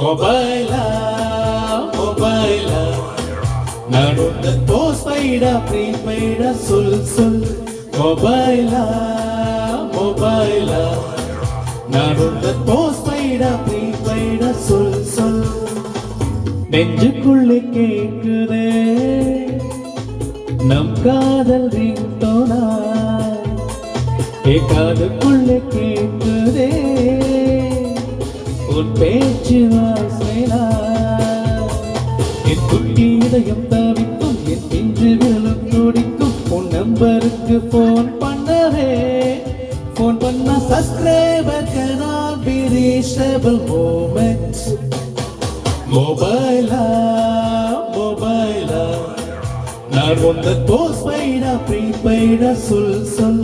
மொபைலா மொபைலா நான் உன்னை போஸ்ட்பெய்டா ப்ரீபெய்டா சொல் மொபைலா மொபைலா நான் உன்னை போஸ்ட்பெய்டா ப்ரீபெய்டா சொல் நெஞ்சுக்குள்ளே கேக்குதே நம் காதல் ரிங்டோனா காதுக்குள்ளே கேக்குதே உன் பேச்சு வாசனா என் குட்டி இதயம் தவிக்கும் என் நெஞ்சு விரலும் துடிக்கும் உன் நம்பருக்கு போன் பண்ணவே போன் பண்ண subscriber cannot be reachable moment மொபைலா மொபைலா நான் உன்னை போஸ்ட்பெய்டா ப்ரீபெய்டா சொல்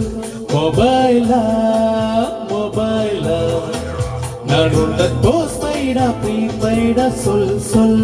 மொபைலா மொபைலா நான் உன்னை போஸ்ட்பெய்டா ப்ரீபெய்டா சொல்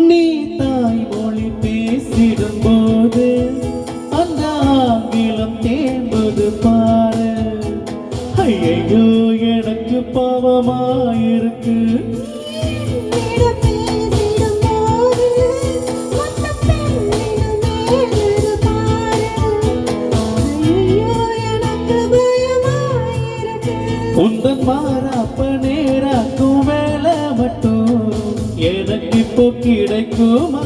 நீ தாய்மொழி பேசிடும்போது அந்த ஆங்கிலம் தேம்புது பாரு ஐயோ எனக்கு பாவமாயிருக்கு உந்தன் மாறாப்ப நேராக்கும் வேலை மட்டும் எனக்கு இப்போ கிடைக்குமா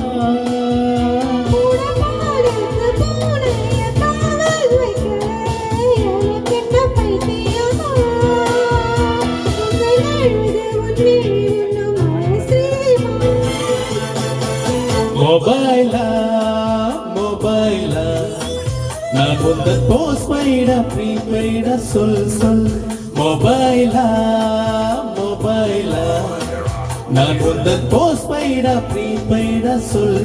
மொபைலா மொபைலா நான் உந்தன் போஸ்ட்பெய்டா ப்ரீபெய்டா சொல் மொபைலா மொபைலா நான் உந்தன் போஸ்ட்பெய்டா ப்ரீபெய்டா சொல்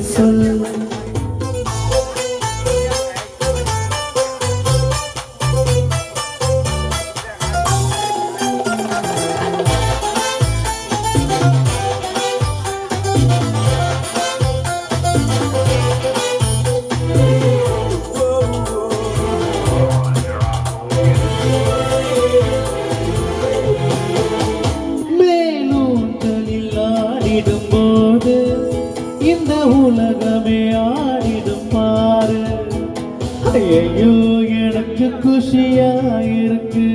போது இந்த உலகமே ஆடிடும் பாரு ஐயோ எனக்கு குஷியாயிருக்கு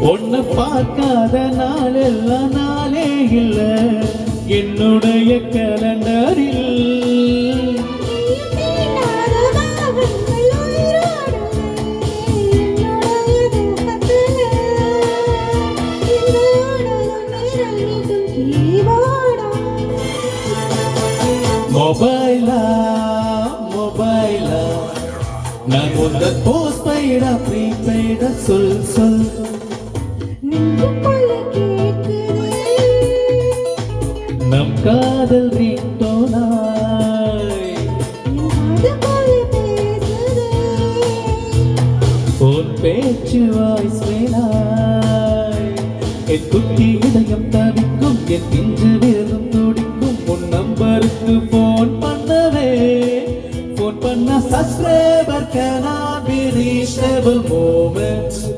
ஒன்னு பார்க்காத நாளெல்லாம் நாளே இல்ல என்னுடைய கலண்டரில் மொபைலா மொபைலா நான் உந்தன் போஸ்ட்பெய்டா ப்ரீபெய்டா சொல் நம் காதல் ரிங்டோனா உன் பேச்சு வாய்ஸ்வேனாய் என் குட்டி இதயம் தவிக்கும் என் நெஞ்சு விரலும் துடிக்கும் உன் நம்பருக்கு போன் பண்ணவே போன் பண்ண subscriber cannot be reachable moment